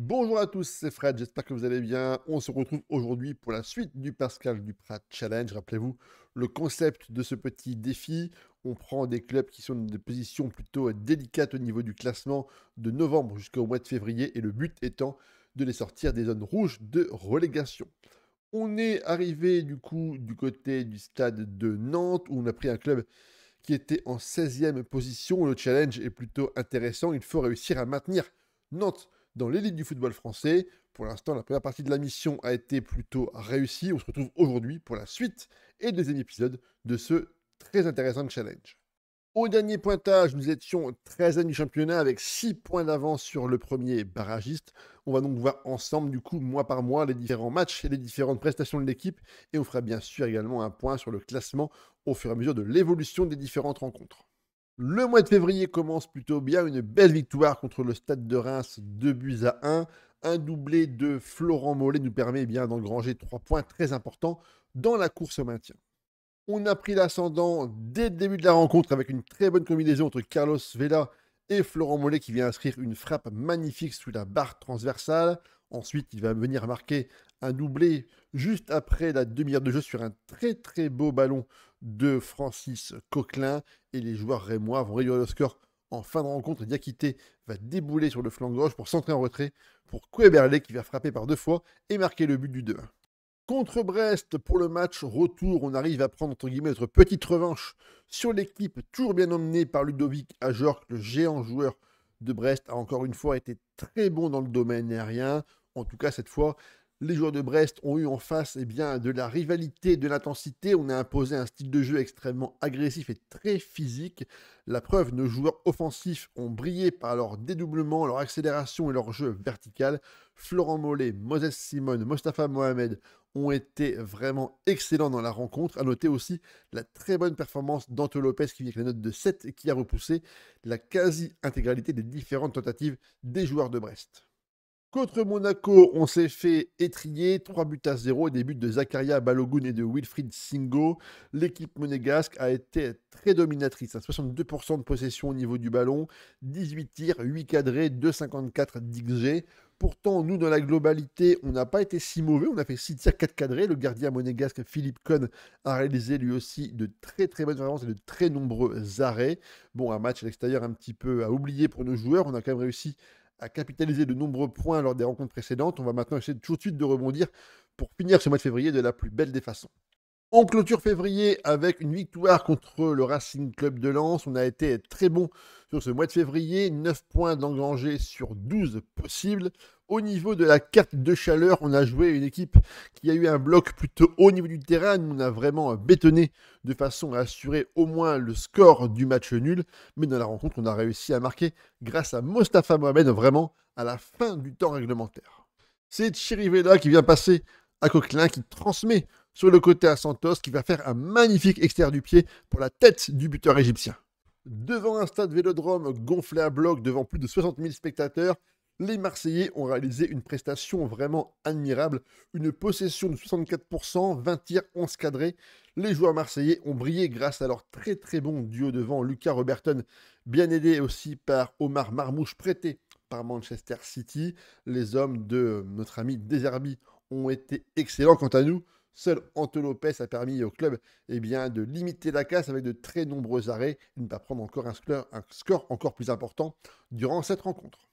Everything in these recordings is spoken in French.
Bonjour à tous, c'est Fred, j'espère que vous allez bien. On se retrouve aujourd'hui pour la suite du Pascal Duprat Challenge. Rappelez-vous le concept de ce petit défi. On prend des clubs qui sont dans des positions plutôt délicates au niveau du classement de novembre jusqu'au mois de février et le but étant de les sortir des zones rouges de relégation. On est arrivé du coup du côté du stade de Nantes où on a pris un club qui était en 16e position. Le challenge est plutôt intéressant. Il faut réussir à maintenir Nantes dans l'élite du football français. Pour l'instant, la première partie de la mission a été plutôt réussie. On se retrouve aujourd'hui pour la suite et le deuxième épisode de ce très intéressant challenge. Au dernier pointage, nous étions 13e du championnat avec 6 points d'avance sur le premier barragiste. On va donc voir ensemble, du coup, mois par mois, les différents matchs et les différentes prestations de l'équipe. Et on fera bien sûr également un point sur le classement au fur et à mesure de l'évolution des différentes rencontres. Le mois de février commence plutôt bien, une belle victoire contre le Stade de Reims, 2 buts à 1. Un doublé de Florent Mollet nous permet bien d'engranger 3 points très importants dans la course au maintien. On a pris l'ascendant dès le début de la rencontre avec une très bonne combinaison entre Carlos Vela et Florent Mollet qui vient inscrire une frappe magnifique sous la barre transversale. Ensuite, il va venir marquer un doublé juste après la demi-heure de jeu sur un très très beau ballon de Francis Coquelin. Et les joueurs rémois vont réduire le score en fin de rencontre. Diakité va débouler sur le flanc gauche pour centrer en retrait pour Koueberlé qui va frapper par 2 fois et marquer le but du 2-1. Contre Brest, pour le match retour, on arrive à prendre entre guillemets notre petite revanche sur l'équipe toujours bien emmenée par Ludovic Ajorc, le géant joueur de Brest, a encore une fois été très bon dans le domaine aérien. En tout cas, cette fois, les joueurs de Brest ont eu en face de la rivalité, de l'intensité. On a imposé un style de jeu extrêmement agressif et très physique. La preuve, nos joueurs offensifs ont brillé par leur dédoublement, leur accélération et leur jeu vertical. Florent Mollet, Moses Simon, Mostafa Mohamed ont été vraiment excellents dans la rencontre. À noter aussi la très bonne performance d'Anto Lopez qui vient avec la note de 7 et qui a repoussé la quasi-intégralité des différentes tentatives des joueurs de Brest. Contre Monaco, on s'est fait étrier, 3 buts à 0 et des buts de Zakaria Balogun et de Wilfried Singo. L'équipe monégasque a été très dominatrice, à 62% de possession au niveau du ballon, 18 tirs, 8 cadrés, 2,54 d'XG. Pourtant, nous, dans la globalité, on n'a pas été si mauvais. On a fait 6 tirs, 4 cadrés. Le gardien monégasque Philippe Cohn a réalisé lui aussi de très très bonnes performances et de très nombreux arrêts. Bon, un match à l'extérieur un petit peu à oublier pour nos joueurs. On a quand même réussi à capitaliser de nombreux points lors des rencontres précédentes. On va maintenant essayer tout de suite de rebondir pour finir ce mois de février de la plus belle des façons. On clôture février avec une victoire contre le Racing Club de Lens. On a été très bon sur ce mois de février, 9 points d'engrangés sur 12 possibles. Au niveau de la carte de chaleur, on a joué une équipe qui a eu un bloc plutôt haut au niveau du terrain. Nous, on a vraiment bétonné de façon à assurer au moins le score du match nul. Mais dans la rencontre, on a réussi à marquer grâce à Mostafa Mohamed vraiment à la fin du temps réglementaire. C'est Chirivella qui vient passer à Coquelin qui transmet sur le côté à Santos qui va faire un magnifique extérieur du pied pour la tête du buteur égyptien. Devant un stade Vélodrome gonflé à bloc, devant plus de 60 000 spectateurs, les Marseillais ont réalisé une prestation vraiment admirable. Une possession de 64%, 20 tirs, 11 cadrés. Les joueurs marseillais ont brillé grâce à leur très très bon duo devant Lucas Roberton, bien aidé aussi par Omar Marmouche, prêté par Manchester City. Les hommes de notre ami Deserbi ont été excellents. Quant à nous, seul Anto Lopez a permis au club de limiter la casse avec de très nombreux arrêts et de ne pas prendre encore un score encore plus important durant cette rencontre.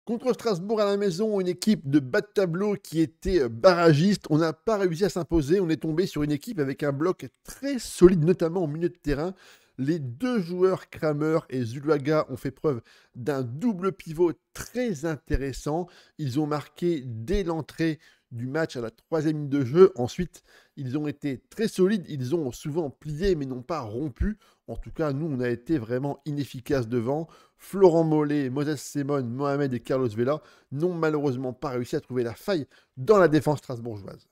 Contre Strasbourg à la maison, une équipe de bas de tableau qui était barragiste. On n'a pas réussi à s'imposer. On est tombé sur une équipe avec un bloc très solide, notamment au milieu de terrain. Les deux joueurs, Kramer et Zuluaga, ont fait preuve d'un double pivot très intéressant. Ils ont marqué dès l'entrée du match à la 3e minute de jeu. Ensuite, ils ont été très solides. Ils ont souvent plié mais n'ont pas rompu. En tout cas, nous, on a été vraiment inefficaces devant. Florent Mollet, Moses Simon, Mohamed et Carlos Vela n'ont malheureusement pas réussi à trouver la faille dans la défense strasbourgeoise.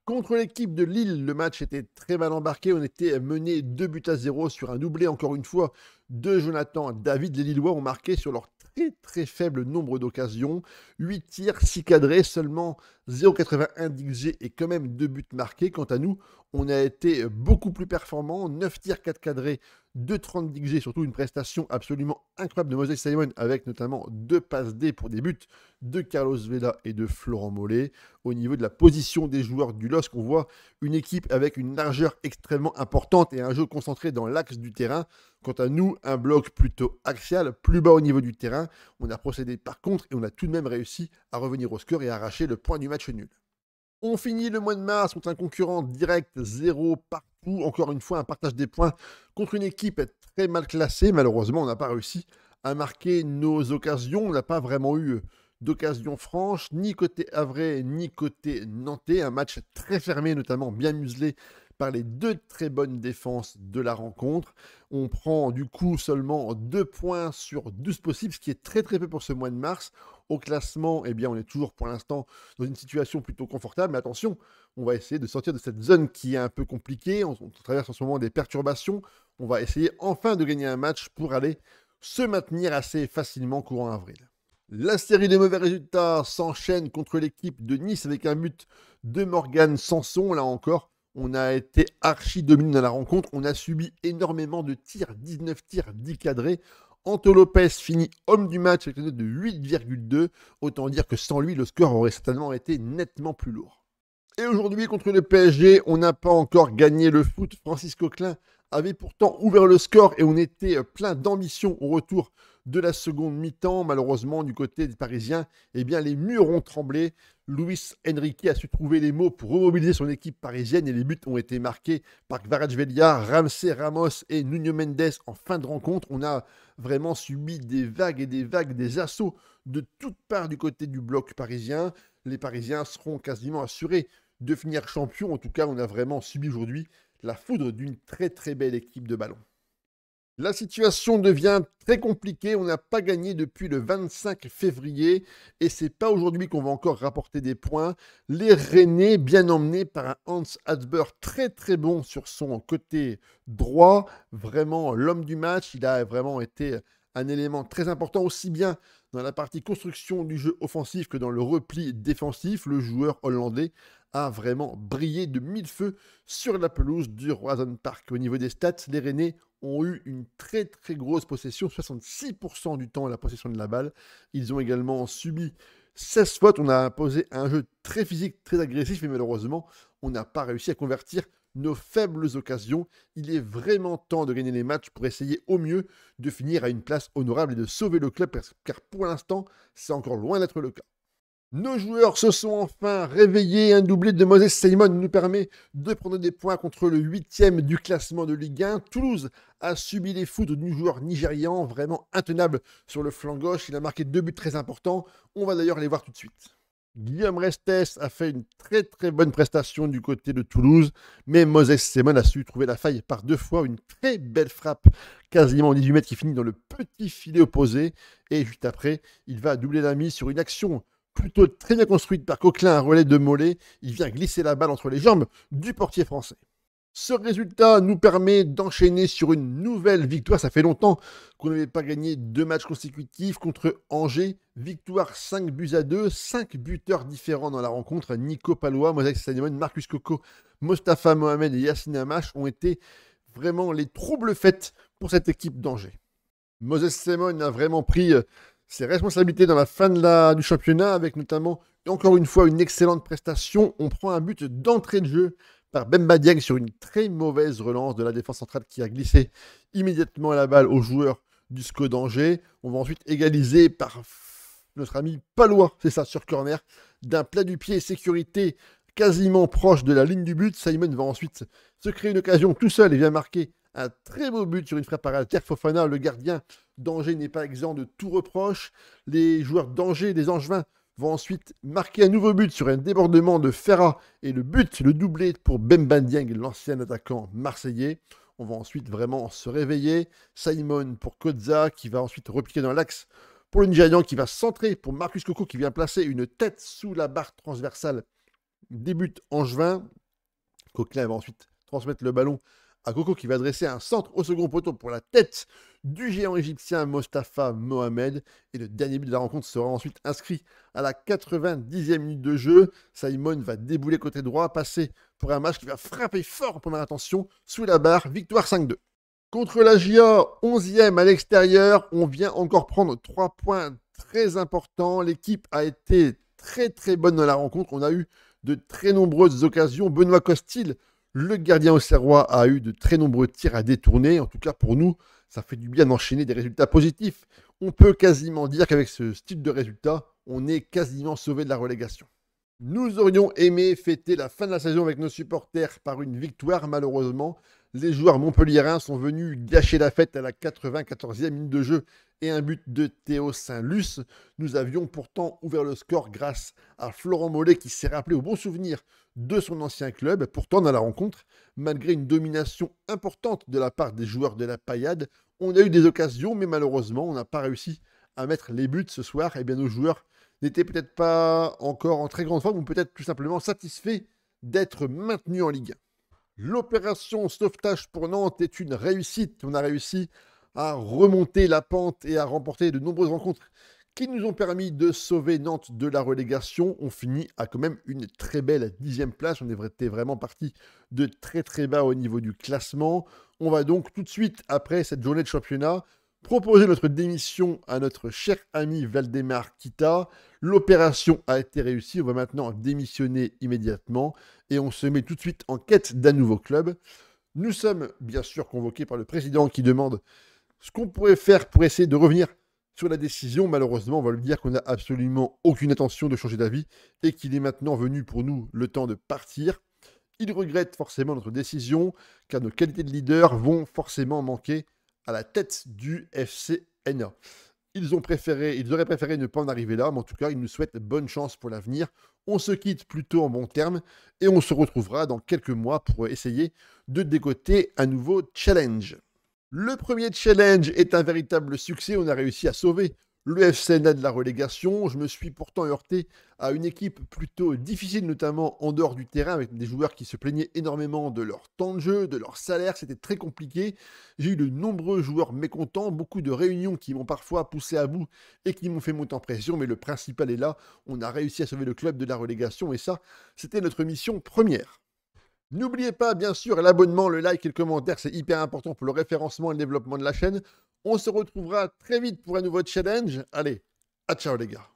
Contre l'équipe de Lille, le match était très mal embarqué. On était mené 2 buts à 0 sur un doublé, encore une fois, de Jonathan David. Les Lillois ont marqué sur leur très très faible nombre d'occasions. 8 tirs, 6 cadrés, seulement 0,81 d'XG et quand même 2 buts marqués. Quant à nous, on a été beaucoup plus performants. 9 tirs, 4 cadrés, 2,30 XG, surtout une prestation absolument incroyable de Moses Simon, avec notamment 2 passes D pour des buts de Carlos Vela et de Florent Mollet. Au niveau de la position des joueurs du LOSC, on voit une équipe avec une largeur extrêmement importante et un jeu concentré dans l'axe du terrain. Quant à nous, un bloc plutôt axial, plus bas au niveau du terrain. On a procédé par contre et on a tout de même réussi à revenir au score et à arracher le point du match nul. On finit le mois de mars contre un concurrent direct, 0 partout. Encore une fois, un partage des points contre une équipe très mal classée. Malheureusement, on n'a pas réussi à marquer nos occasions. On n'a pas vraiment eu d'occasion franche, ni côté havrais, ni côté nantais. Un match très fermé, notamment bien muselé par les 2 très bonnes défenses de la rencontre. On prend du coup seulement 2 points sur 12 possibles, ce qui est très très peu pour ce mois de mars. Au classement, eh bien, on est toujours pour l'instant dans une situation plutôt confortable. Mais attention, on va essayer de sortir de cette zone qui est un peu compliquée. On traverse en ce moment des perturbations. On va essayer enfin de gagner un match pour aller se maintenir assez facilement courant avril. La série de mauvais résultats s'enchaîne contre l'équipe de Nice avec un but de Morgan Sanson. Là encore, on a été archi dominé dans la rencontre. On a subi énormément de tirs, 19 tirs, 10 cadrés. Anto Lopez finit homme du match avec une note de 8,2. Autant dire que sans lui, le score aurait certainement été nettement plus lourd. Et aujourd'hui, contre le PSG, on n'a pas encore gagné le foot. Francis Coquelin avait pourtant ouvert le score et on était plein d'ambition au retour de la seconde mi-temps. Malheureusement, du côté des Parisiens, eh bien, les murs ont tremblé. Luis Enrique a su trouver les mots pour remobiliser son équipe parisienne et les buts ont été marqués par Kvaratskhelia, Ramsey Ramos et Nuno Mendes en fin de rencontre. On a vraiment subi des vagues et des vagues, des assauts de toutes parts du côté du bloc parisien. Les Parisiens seront quasiment assurés de finir champion. En tout cas, on a vraiment subi aujourd'hui la foudre d'une très très belle équipe de ballon. La situation devient très compliquée. On n'a pas gagné depuis le 25 février et c'est pas aujourd'hui qu'on va encore rapporter des points. Les Rennais, bien emmenés par un Hans Hatzber très très bon sur son côté droit, vraiment l'homme du match. Il a vraiment été un élément très important aussi bien dans la partie construction du jeu offensif que dans le repli défensif. Le joueur hollandais a vraiment brillé de mille feux sur la pelouse du Roazhon Park. Au niveau des stats, les Rennais ont eu une très très grosse possession, 66% du temps la possession de la balle. Ils ont également subi 16 fautes. On a imposé un jeu très physique, très agressif, mais malheureusement, on n'a pas réussi à convertir nos faibles occasions. Il est vraiment temps de gagner les matchs pour essayer au mieux de finir à une place honorable et de sauver le club, car pour l'instant, c'est encore loin d'être le cas. Nos joueurs se sont enfin réveillés. Un doublé de Moses Simon nous permet de prendre des points contre le 8e du classement de Ligue 1. Toulouse a subi les foudres du joueur nigérian, vraiment intenable sur le flanc gauche. Il a marqué 2 buts très importants. On va d'ailleurs les voir tout de suite. Guillaume Restes a fait une très très bonne prestation du côté de Toulouse, mais Moses Simon a su trouver la faille par 2 fois. Une très belle frappe, quasiment 18 mètres, qui finit dans le petit filet opposé. Et juste après, il va doubler la mise sur une action plutôt très bien construite par Coquelin, un relais de Mollet. Il vient glisser la balle entre les jambes du portier français. Ce résultat nous permet d'enchaîner sur une nouvelle victoire. Ça fait longtemps qu'on n'avait pas gagné 2 matchs consécutifs contre Angers. Victoire 5-2, 5 buteurs différents dans la rencontre. Nico Palois, Moses Simon, Marcus Coco, Mostafa Mohamed et Yassine Amash ont été vraiment les troubles faits pour cette équipe d'Angers. Moses Simon a vraiment pris ses responsabilités dans la fin du championnat, avec notamment, encore une fois, une excellente prestation. On prend un but d'entrée de jeu par Bemba Dieng sur une très mauvaise relance de la défense centrale qui a glissé immédiatement la balle au joueur du SCO d'Angers. On va ensuite égaliser par notre ami Palois, c'est ça, sur corner, d'un plat du pied sécurité quasiment proche de la ligne du but. Simon va ensuite se créer une occasion tout seul et vient marquer un très beau but sur une frappe par Alter Fofana. Le gardien d'Angers n'est pas exempt de tout reproche. Les joueurs d'Angers, les Angevins, vont ensuite marquer un nouveau but sur un débordement de Ferrat et le but, le doublé pour Bemba Dieng, l'ancien attaquant marseillais. On va ensuite vraiment se réveiller. Simon pour Koza qui va ensuite repiquer dans l'axe pour le Nigérian qui va centrer pour Marcus Coco qui vient placer une tête sous la barre transversale des buts angevins. Coquelin va ensuite transmettre le ballon à Coco qui va dresser un centre au second poteau pour la tête du géant égyptien Mostafa Mohamed. Et le dernier but de la rencontre sera ensuite inscrit à la 90e minute de jeu. Simon va débouler côté droit, passer pour un match qui va frapper fort en première intention sous la barre. Victoire 5-2. Contre la GIA, 11e à l'extérieur, on vient encore prendre 3 points très importants. L'équipe a été très très bonne dans la rencontre. On a eu de très nombreuses occasions. Benoît Costil, le gardien auxerrois, a eu de très nombreux tirs à détourner. En tout cas, pour nous, ça fait du bien d'enchaîner des résultats positifs. On peut quasiment dire qu'avec ce style de résultat, on est quasiment sauvé de la relégation. Nous aurions aimé fêter la fin de la saison avec nos supporters par une victoire. Malheureusement, les joueurs montpelliérains sont venus gâcher la fête à la 94e minute de jeu et un but de Théo Saint-Luce. Nous avions pourtant ouvert le score grâce à Florent Mollet qui s'est rappelé au bon souvenir de son ancien club. Pourtant, dans la rencontre, malgré une domination importante de la part des joueurs de la Paillade, on a eu des occasions, mais malheureusement, on n'a pas réussi à mettre les buts ce soir. Eh bien, nos joueurs n'étaient peut-être pas encore en très grande forme ou peut-être tout simplement satisfaits d'être maintenus en Ligue 1. L'opération sauvetage pour Nantes est une réussite. On a réussi à remonter la pente et à remporter de nombreuses rencontres qui nous ont permis de sauver Nantes de la relégation. On finit à quand même une très belle 10e place. On était vraiment parti de très très bas au niveau du classement. On va donc tout de suite, après cette journée de championnat, proposer notre démission à notre cher ami Valdemar Kita. L'opération a été réussie. On va maintenant démissionner immédiatement et on se met tout de suite en quête d'un nouveau club. Nous sommes bien sûr convoqués par le président qui demande ce qu'on pourrait faire pour essayer de revenir sur la décision. Malheureusement, on va lui dire qu'on n'a absolument aucune intention de changer d'avis et qu'il est maintenant venu pour nous le temps de partir. Il regrette forcément notre décision car nos qualités de leader vont forcément manquer à la tête du FCNA. Ils auraient préféré ne pas en arriver là, mais en tout cas, ils nous souhaitent bonne chance pour l'avenir. On se quitte plutôt en bons termes et on se retrouvera dans quelques mois pour essayer de dégoter un nouveau challenge. Le premier challenge est un véritable succès. On a réussi à sauver le FCNA de la relégation. Je me suis pourtant heurté à une équipe plutôt difficile, notamment en dehors du terrain, avec des joueurs qui se plaignaient énormément de leur temps de jeu, de leur salaire. C'était très compliqué. J'ai eu de nombreux joueurs mécontents, beaucoup de réunions qui m'ont parfois poussé à bout et qui m'ont fait monter en pression. Mais le principal est là. On a réussi à sauver le club de la relégation et ça, c'était notre mission première. N'oubliez pas, bien sûr, l'abonnement, le like et le commentaire, c'est hyper important pour le référencement et le développement de la chaîne. On se retrouvera très vite pour un nouveau challenge. Allez, à ciao les gars.